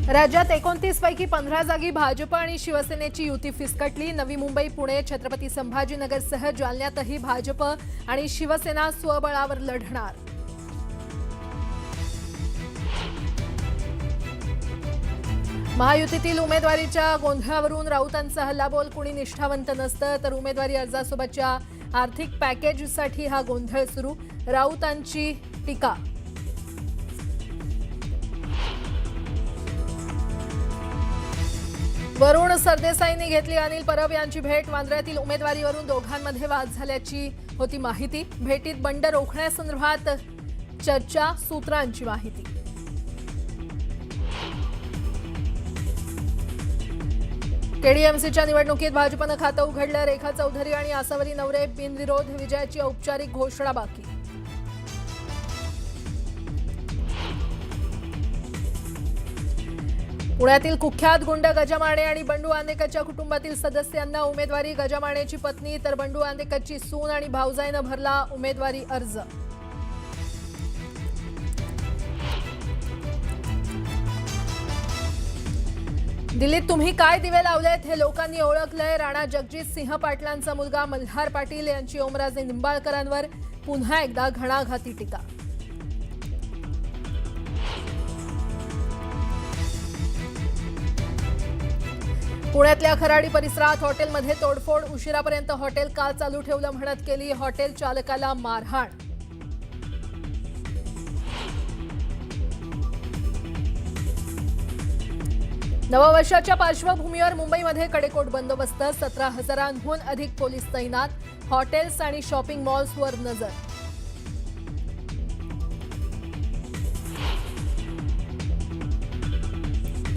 राज्यात 29 पैकी 15 जागी भाजप आणि शिवसेनेची युती फिसकटली। नवी मुंबई, पुणे, छत्रपती संभाजीनगरसह जालन्यातही भाजप आणि शिवसेना स्वबळावर लढणार। महायुतीतील उमेदवारीच्या गोंधळावरून राऊतांचा हल्लाबोल। कुणी निष्ठावंत नसतं तर उमेदवारी अर्जासोबतच्या आर्थिक पॅकेजसाठी हा गोंधळ सुरू। राऊतांची टीका। वरुण सरदेसाईंनी घेतली अनिल परब यांची भेट। वांद्र्यातील उमेदवारीवरून दोघांमध्ये वाद झाल्याची होती माहिती। भेटीत बंड रोखण्यासंदर्भात चर्चा, सूत्रांची माहिती। केडीएमसीच्या निवडणुकीत भाजपनं खातं उघडलं। रेखा चौधरी आणि आसावरी नवरे बिनविरोध। विजयाची औपचारिक घोषणा बाकी। पुण्यातील कुख्यात गुंड गजा माने आणि बंडू आंदेकरच्या कुटुंबातील सदस्यांना उमेदवारी। गजा मानेची पत्नी तर बंडू आंदेकरची सून आणि भाऊजाईनं भरला उमेदवारी अर्ज। दिल्लीत तुम्ही काय दिवे लावलेत हे लोकांनी ओळखलंय। राणा जगजित सिंह पाटलांचा मुलगा मल्हार पाटील यांची ओमराजे निंबाळकरांवर पुन्हा एकदा घणाघाती टीका। पुण्यातल्या खराडी परिसरात हॉटेलमध्ये तोडफोड। उशिरापर्यंत हॉटेल का चालू ठेवलं म्हणत केली हॉटेल चालकाला मारहाण। नववर्षाच्या पार्श्वभूमीवर मुंबईमध्ये कडेकोट बंदोबस्त। 17,000हून अधिक पोलीस तैनात। हॉटेल्स आणि शॉपिंग मॉल्सवर नजर।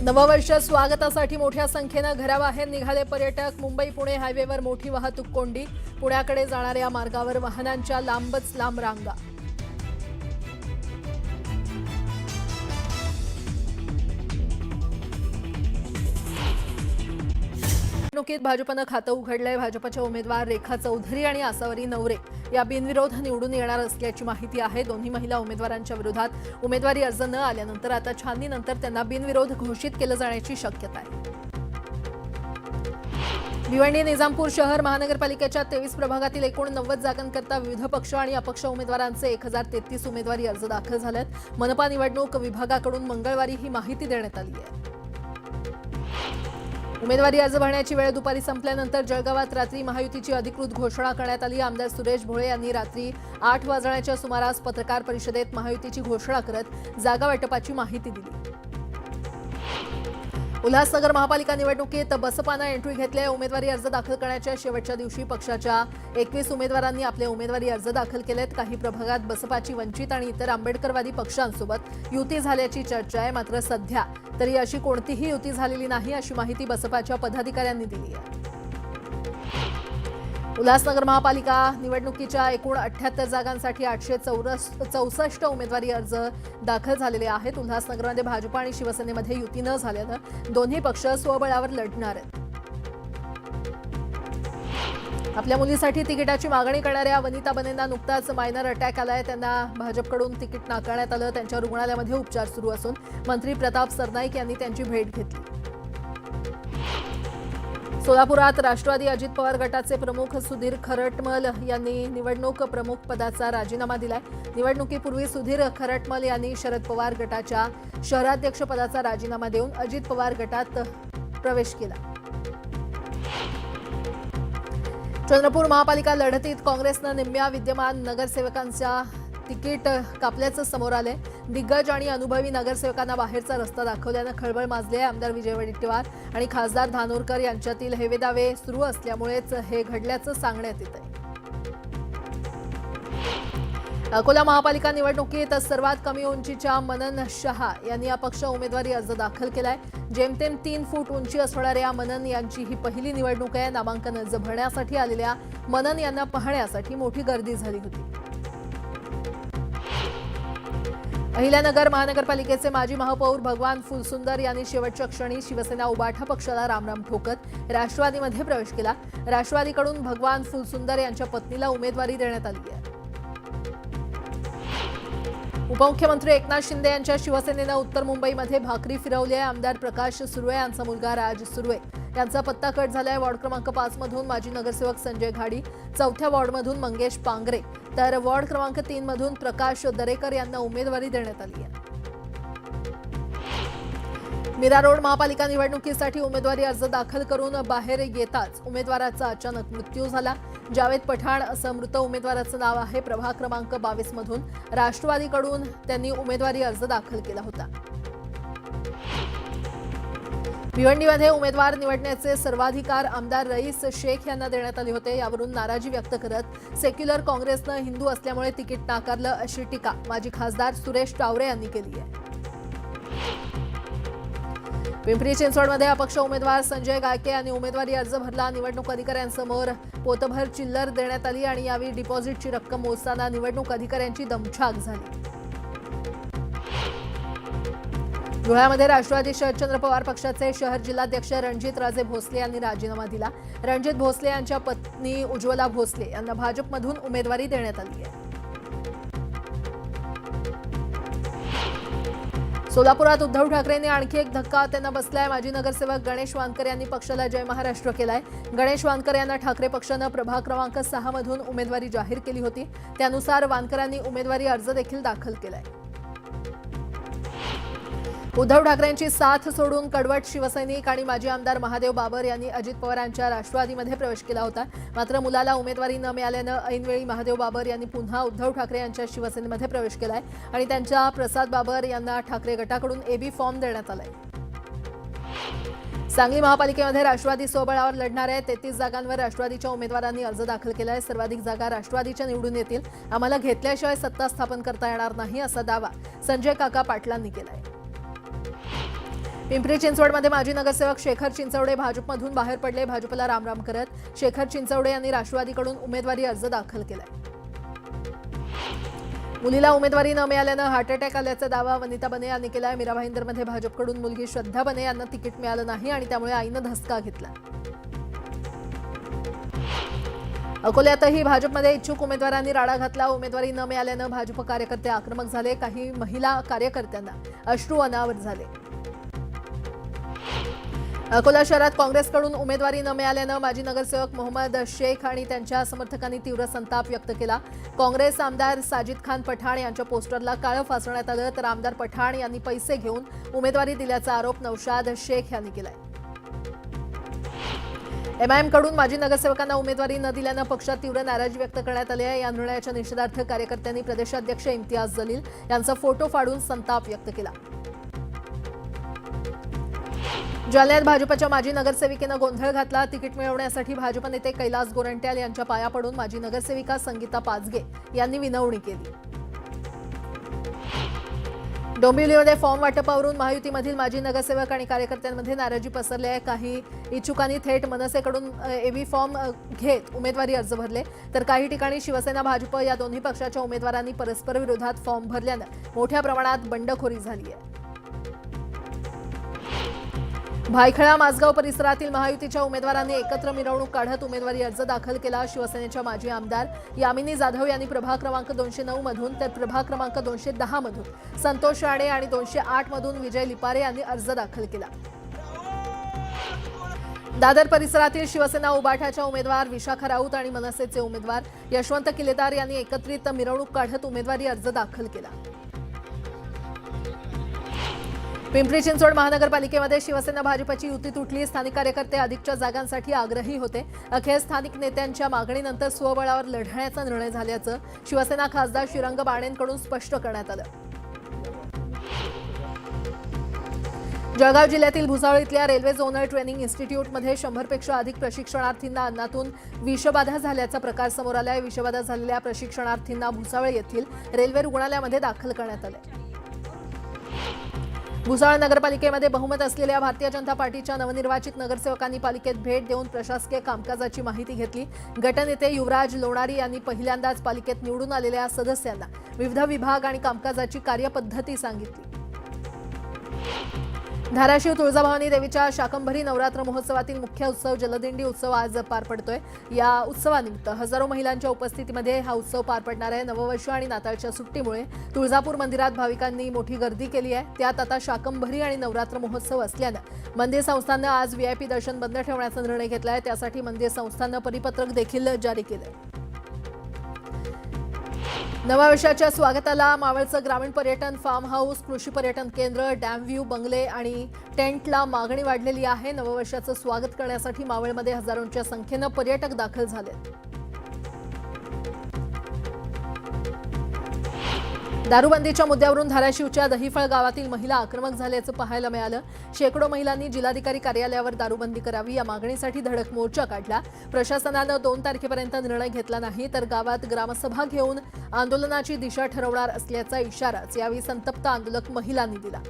नववर्ष स्वागतासाठी मोठ्या संख्येनं घराबाहेर निघाले पर्यटक। मुंबई पुणे हायवेवर मोठी वाहतूक कोंडी। पुण्याकडे जाणाऱ्या मार्गावर वाहनांच्या लांबच लांब रांगा। निवडणुकीत भाजपनं खातं उघडलंय। भाजपच्या उमेदवार रेखा चौधरी आणि आसावरी नवरे या बिनविरोध निवडून येणार असल्याची माहिती आहे। दोन्ही महिला उमेदवारांच्या विरोधात उमेदवारी अर्ज न आल्यानंतर आता छाननीनंतर त्यांना बिनविरोध घोषित केलं जाण्याची शक्यता आहे। भिवंडी निजामपूर शहर महानगरपालिकेच्या 23 प्रभागातील एकूण 90 जागांकरता विविध पक्ष आणि अपक्ष उमेदवारांचे 1033 उमेदवारी अर्ज दाखल झालेत। मनपा निवडणूक विभागाकडून मंगळवारी ही माहिती देण्यात आली आहे। उमेदवारी अर्ज भरण्याची वेळ दुपारी संपल्यानंतर जळगावात रात्री महायुतीची अधिकृत घोषणा करण्यात आली। आमदार सुरेश भोळे यांनी रात्री 8 वाजण्याच्या सुमारास पत्रकार परिषदेत महायुतीची घोषणा करत जागा वाटपाची माहिती दिली। उल्हासनगर महापालिका निवडणुकीत बसपानं एंट्री घेतली आहे। उमेदवारी अर्ज दाखल करण्याच्या शेवटच्या दिवशी पक्षाच्या 21 उमेदवारांनी आपले उमेदवारी अर्ज दाखल केलेत। काही प्रभागात बसपाची वंचित आणि इतर आंबेडकरवादी पक्षांसोबत युती झाल्याची चर्चा आहे। मात्र सध्या तरी अशी कोणतीही युती झालेली नाही अशी माहिती बसपाच्या पदाधिकाऱ्यांनी दिली आहे। उल्हासनगर महापालिका निवडणुकीच्या एकूण 78 जागांसाठी 864 उमेदवारी अर्ज दाखल झालेले आहेत। उल्हासनगरमध्ये भाजप आणि शिवसेनेमध्ये युती न झाल्यानं दोन्ही पक्ष स्वबळावर लढणार आहेत। आपल्या मुलीसाठी तिकिटाची मागणी करणाऱ्या वनिता बनेंना नुकताच मायनर अटॅक आलाय। त्यांना भाजपकडून तिकीट नाकारण्यात आलं। त्यांच्या रुग्णालयामध्ये उपचार सुरू असून मंत्री प्रताप सरनाईक यांनी त्यांची भेट घेतली। सोलापुरात राष्ट्रवादी अजित पवार गटाचे प्रमुख सुधीर खरटमल यांनी निवडणूक प्रमुख पदाचा राजीनामा दिलाय। निवडणुकीपूर्वी सुधीर खरटमल यांनी शरद पवार गटाच्या शहराध्यक्ष पदाचा राजीनामा देऊन अजित पवार गटात प्रवेश केला। चंद्रपूर महापालिका लढतीत काँग्रेसनं निम्म्या विद्यमान नगरसेवकांच्या तिकीट कापल्याचं समोर आलंय। दिग्गज आणि अनुभवी नगरसेवकांना बाहेरचा रस्ता दाखवल्यानं खळबळ माजली आहे। आमदार विजय वडेट्टीवार आणि खासदार धानोरकर यांच्यातील हेवेदावे सुरू असल्यामुळेच हे घडल्याचं सांगण्यात येत आहे। अकोला महापालिका निवडणुकीत सर्वात कमी उंचीच्या मनन शहा यांनी अपक्ष उमेदवारी अर्ज दाखल केलाय। जेमतेम 3 फूट उंची असणाऱ्या मनन यांची ही पहिली निवडणूक आहे। नामांकन अर्ज भरण्यासाठी आलेल्या मनन यांना पाहण्यासाठी मोठी गर्दी झाली होती। अहिल्यानगर महानगरपालिकेचे माजी महापौर भगवान फुलसुंदर यांनी शेवटच्या क्षणी शिवसेना उबाठा पक्षाला रामराम ठोकत राष्ट्रवादीमध्ये प्रवेश केला। राष्ट्रवादीकडून भगवान फुलसुंदर यांच्या पत्नीला उमेदवारी देण्यात आली आहे। उपमुख्यमंत्री एकनाथ शिंदे यांच्या शिवसेनेनं उत्तर मुंबईमध्ये भाकरी फिरवली आहे। आमदार प्रकाश सुर्वे यांचा मुलगा राज सुर्वे यांचा पत्ता कट झालाय। वॉर्ड क्रमांक 5 मधून माजी नगरसेवक संजय घाडी, चौथ्या वॉर्डमधून मंगेश पांगरे, तर वॉर्ड क्रमांक 3 मधून प्रकाश दरेकर यांना उमेदवारी देण्यात आली आहे। मीरा रोड महापालिका निवडणुकीसाठी उमेदवारी अर्ज दाखल करून बाहेर येताच उमेदवाराचा अचानक मृत्यू झाला। जावेद पठाण असं मृत उमेदवाराचं नाव आहे। प्रभाग क्रमांक 22 मधून राष्ट्रवादीकडून त्यांनी उमेदवारी अर्ज दाखल केला होता। भिवंडीमध्ये उमेदवार निवडण्याचे सर्वाधिकार आमदार रईस शेख यांना देण्यात आले होते। यावरून नाराजी व्यक्त करत सेक्युलर काँग्रेसनं हिंदू असल्यामुळे तिकीट नाकारलं अशी टीका माजी खासदार सुरेश टावरे यांनी केली आहे। पिंपरी चिंचवडमध्ये अपक्ष उमेदवार संजय गायके यांनी उमेदवारी अर्ज भरला। निवडणूक अधिकाऱ्यांसमोर पोतभर चिल्लर देण्यात आली आणि यावेळी डिपॉझिटची रक्कम मोजताना निवडणूक अधिकाऱ्यांची दमछाक झाली। धुळ्यामध्ये राष्ट्रवादी शरदचंद्र पवार पक्षाचे शहर जिल्हाध्यक्ष रणजित राजे भोसले यांनी राजीनामा दिला। रणजित भोसले यांच्या पत्नी उज्ज्वला भोसले यांना भाजपमधून उमेदवारी देण्यात आली आहे। सोलापुरात उद्धव ठाकरेंनी आणखी एक धक्का त्यांना बसलाय। माजी नगरसेवक गणेश वानकर यांनी पक्षाला जय महाराष्ट्र केलाय। गणेश वानकर यांना ठाकरे पक्षानं प्रभाग क्रमांक 6 मधून उमेदवारी जाहीर केली होती। त्यानुसार वानकरांनी उमेदवारी अर्ज देखील दाखल केलाय। उद्धव ठाकरेंची साथ सोडून कडवट शिवसैनिक आणि माजी आमदार महादेव बाबर यांनी अजित पवारांच्या राष्ट्रवादीमध्ये प्रवेश केला होता। मात्र मुलाला उमेदवारी न मिळाल्यानं ऐनवेळी महादेव बाबर यांनी पुन्हा उद्धव ठाकरे यांच्या शिवसेनेमध्ये प्रवेश केलाय आणि त्यांच्या प्रसाद बाबर यांना ठाकरे गटाकडून एबी फॉर्म देण्यात आलाय। सांगली महापालिकेमध्ये राष्ट्रवादी स्वबळावर लढणाऱ्या 33 जागांवर राष्ट्रवादीच्या उमेदवारांनी अर्ज दाखल केलाय। सर्वाधिक जागा राष्ट्रवादीच्या निवडून येतील, आम्हाला घेतल्याशिवाय सत्ता स्थापन करता येणार नाही असा दावा संजय काका पाटलांनी केलाय। पिंपरी चिंचवडमध्ये माजी नगरसेवक शेखर चिंचवडे भाजपमधून बाहेर पडले। भाजपला रामराम करत शेखर चिंचवडे यांनी राष्ट्रवादीकडून उमेदवारी अर्ज दाखल केलाय। मुलीला उमेदवारी न मिळाल्यानं हार्ट अटॅक आल्याचा दावा वनिता बने यांनी केलाय। मीरा भाईंदरमध्ये भाजपकडून मुलगी श्रद्धा बने यांना तिकीट मिळालं नाही आणि त्यामुळे आईनं धसका घेतला। अकोल्यातही भाजपमध्ये इच्छुक उमेदवारांनी राडा घातला। उमेदवारी न मिळाल्यानं भाजप कार्यकर्ते आक्रमक झाले। काही महिला कार्यकर्त्यांना अश्रू अनावर झाले। अकोला शहरात काँग्रेसकडून उमेदवारी न मिळाल्यानं माजी नगरसेवक मोहम्मद शेख आणि त्यांच्या समर्थकांनी तीव्र संताप व्यक्त केला। काँग्रेस आमदार साजिद खान पठाण यांच्या पोस्टरला काळं फासण्यात आलं, तर आमदार पठाण यांनी पैसे घेऊन उमेदवारी दिल्याचा आरोप नौशाद शेख यांनी केलाय। एमआयएमकडून माजी नगरसेवकांना उमेदवारी न दिल्यानं पक्षात तीव्र नाराजी व्यक्त करण्यात आली आहे। या निर्णयाच्या निषेधार्थ कार्यकर्त्यांनी प्रदेशाध्यक्ष इम्तियाज जलील यांचा फोटो फाडून संताप व्यक्त केला। जालन्यात भाजपच्या माजी नगरसेविकेनं गोंधळ घातला। तिकीट मिळवण्यासाठी भाजप नेते कैलास गोरंट्याल यांच्या पाया पडून माजी नगरसेविका संगीता पाचगे यांनी विनवणी केली। डोंबिवलीमध्ये फॉर्म वाटपावरून महायुतीमधील माजी नगरसेवक आणि कार्यकर्त्यांमध्ये नाराजी पसरली आहे। काही इच्छुकांनी थेट मनसेकडून एबी फॉर्म घेत उमेदवारी अर्ज भरले, तर काही ठिकाणी शिवसेना भाजप या दोन्ही पक्षाच्या उमेदवारांनी परस्पर विरोधात फॉर्म भरल्यानं मोठ्या प्रमाणात बंडखोरी झाली आहे। भायखळा माजगाव परिसरातील महायुतीच्या उमेदवारांनी एकत्र मिरवणूक काढत उमेदवारी अर्ज दाखल केला। शिवसेनेच्या माजी आमदार यामिनी जाधव यांनी प्रभाग क्रमांक 209 मधून तर प्रभाग क्रमांक 210 मधून संतोष राणे आणि 208 मधून विजय लिपारे यांनी अर्ज दाखल केला। दादर परिसरातील शिवसेना उबाठाच्या उमेदवार विशाखा राऊत आणि मनसेचे उमेदवार यशवंत किलेदार यांनी एकत्रित मिरवणूक काढत उमेदवारी अर्ज दाखल केला। पिंपरी चिंचवड महानगरपालिकेमध्ये शिवसेना भाजपची युती तुटली। स्थानिक कार्यकर्ते अधिकच्या जागांसाठी आग्रही होते। अखेर स्थानिक नेत्यांच्या मागणीनंतर स्वबळावर लढण्याचा निर्णय झाल्याचं शिवसेना खासदार श्रीरंग बाणेंकडून स्पष्ट करण्यात आलं। जळगाव जिल्ह्यातील भुसावळ इथल्या रेल्वे झोनल ट्रेनिंग इन्स्टिट्यूटमध्ये 100 पेक्षा अधिक प्रशिक्षणार्थींना अन्नातून विषबाधा झाल्याचा प्रकार समोर आलाय। विषबाधा झालेल्या प्रशिक्षणार्थींना भुसावळ येथील रेल्वे रुग्णालयामध्ये दाखल करण्यात आले। भुसावळ नगरपालिकेमध्ये बहुमत असलेल्या भारतीय जनता पार्टीच्या नवनिर्वाचित नगरसेवकांनी पालिकेत भेट देऊन प्रशासकीय कामकाजाची माहिती घेतली। गटनेते युवराज लोणारी यांनी पहिल्यांदाच पालिकेत निवडून आलेल्या सदस्यांना विविध विभाग आणि कामकाजाची कार्यपद्धती सांगितली। धाराशिव तुळजाभवानी देवीच्या शाकंभरी नवरात्र महोत्सवातील मुख्य उत्सव जलदिंडी उत्सव आज पार पडतोय। या उत्सवानिमित्त हजारो महिलांच्या उपस्थितीमध्ये हा उत्सव पार पडणार आहे। नववर्ष आणि नाताळच्या सुट्टीमुळे तुळजापूर मंदिरात भाविकांनी मोठी गर्दी केली आहे। त्यात आता शाकंभरी आणि नवरात्र महोत्सव असल्यानं मंदिर संस्थाननं आज व्हीआयपी दर्शन बंद ठेवण्याचा निर्णय घेतलाय। त्यासाठी मंदिर संस्थाननं परिपत्रक देखील जारी केलंय। नव्या वर्षाच्या स्वागताला मावळचं ग्रामीण पर्यटन फार्म हाऊस, कृषी पर्यटन केंद्र, डॅम व्ह्यू बंगले आणि टेंटला मागणी वाढलेली आहे। नववर्षाचं स्वागत करण्यासाठी मावळमध्ये हजारोंच्या संख्येनं पर्यटक दाखल झालेत। दारूबंदीच्या मुद्द्यावरून धाराशिवच्या दहिफळ गावातील महिला आक्रमक झाल्याचं पाहायला मिळालं। शेकडो महिलांनी जिल्हाधिकारी कार्यालयावर दारूबंदी करावी या मागणीसाठी धडक मोर्चा काढला। प्रशासनानं 2 तारखेपर्यंत निर्णय घेतला नाही तर गावात ग्रामसभा घेऊन आंदोलनाची दिशा ठरवणार असल्याचा इशाराच यावेळी संतप्त आंदोलक महिलांनी दिला।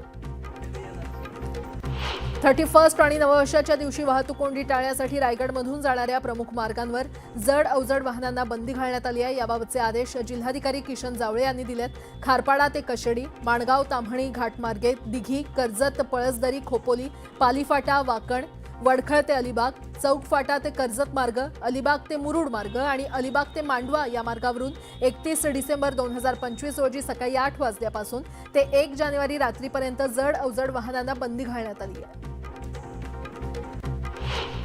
31 आणि नववर्षाच्या दिवशी वाहतूक कोंडी टाळण्यासाठी रायगडमधून जाणाऱ्या प्रमुख मार्गांवर जड अवजड वाहनांना बंदी घालण्यात आली आहे। याबाबतचे आदेश जिल्हाधिकारी किशन जावळे यांनी दिलेत। खारपाडा ते कशेडी, माणगाव ताम्हणी घाटमार्गे, दिघी, कर्जत, पळसदरी, खोपोली, पालीफाटा, वाकण, वडखळ ते अलिबाग, चौक फाटा ते कर्जत मार्ग, अलिबाग ते मुरुड मार्ग आणि अलिबाग ते मांडवा या मार्गावरून 31 डिसेंबर 2025 रोजी सकाळी 8 वाजल्यापासून ते 1 जानेवारी रात्रीपर्यंत जड अवजड वाहनांना बंदी घालण्यात आली आहे।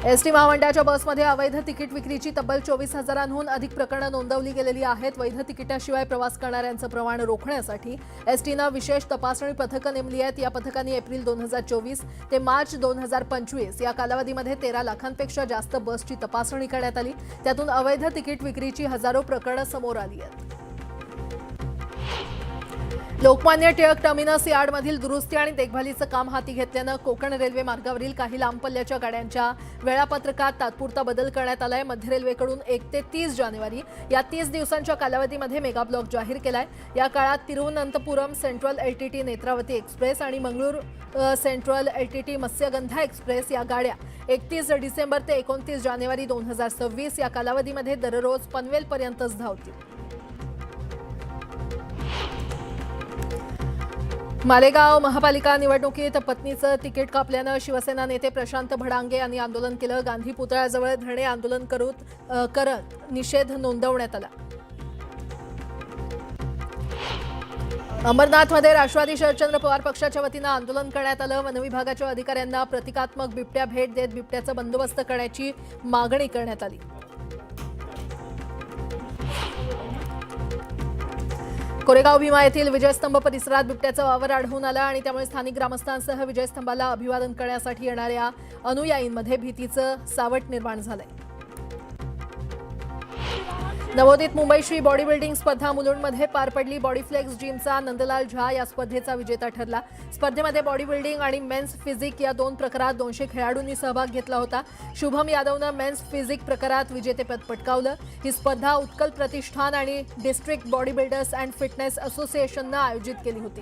एसटी महामंडळाच्या बसमध्ये अवैध तिकीट विक्रीची तब्बल 24,000हून अधिक प्रकरणं नोंदवली गेलेली आहेत। वैध तिकिटाशिवाय प्रवास करणाऱ्यांचं प्रमाण रोखण्यासाठी एसटीनं विशेष तपासणी पथकं नेमली आहेत। या पथकांनी एप्रिल 2024 ते मार्च 2025 या कालावधीमध्ये 13 लाखांपेक्षा जास्त बसची तपासणी करण्यात आली। त्यातून अवैध तिकीट विक्रीची हजारो प्रकरणं समोर आली आहेत। लोकमान्य टिळक टर्मिनस यार्डमधील दुरुस्ती आणि देखभालीचं काम हाती घेतल्यानं कोकण रेल्वे मार्गावरील काही लांब पल्ल्याच्या गाड्यांच्या वेळापत्रकात तात्पुरता बदल करण्यात आलाय। मध्य रेल्वेकडून 1 ते 30 जानेवारी या 30 दिवसांच्या कालावधीमध्ये मेगा ब्लॉक जाहीर केलाय। या काळात Thiruvananthapuram central LTT Netravati express आणि Mangalore central LTT Matsyagandha express या गाड्या 31 डिसेंबर ते 29 जानेवारी 2026 या कालावधीमध्ये दररोज पनवेलपर्यंतच धावतील। मालेगाव महापालिका निवडणुकीत पत्नीचं तिकीट कापल्यानं शिवसेना नेते प्रशांत भडांगे यांनी आंदोलन केलं। गांधी पुतळ्याजवळ धरणे आंदोलन करत निषेध नोंदवण्यात आला। अंबरनाथमध्ये राष्ट्रवादी शरदचंद्र पवार पक्षाच्या वतीनं आंदोलन करण्यात आलं। वनविभागाच्या अधिकाऱ्यांना प्रतिकात्मक बिबट्या भेट देत बिबट्याचा बंदोबस्त करण्याची मागणी करण्यात आली। कोरेगाव भीमा येथील विजयस्तंभ परिसरात बिबट्याचा वावर आढळून आला आणि त्यामुळे स्थानिक ग्रामस्थांसह विजयस्तंभाला अभिवादन करण्यासाठी येणाऱ्या अनुयायींमध्ये भीतीचं सावट निर्माण झालंय। नवोदित मुंबईश्री बॉडी बिल्डिंग स्पर्धा मुलुंडमध्ये पार पडली। बॉडी फ्लेक्स जिमचा नंदलाल झा या स्पर्धेचा विजेता ठरला। स्पर्धेमध्ये बॉडी बिल्डिंग आणि मेन्स फिजिक या 2 प्रकारात 200 खेळाडूंनी सहभाग घेतला होता। शुभम यादवनं मेन्स फिजिक प्रकारात विजेतेपद पटकावलं। ही स्पर्धा उत्कल प्रतिष्ठान आणि district body builders and fitness असोसिएशननं आयोजित केली होती।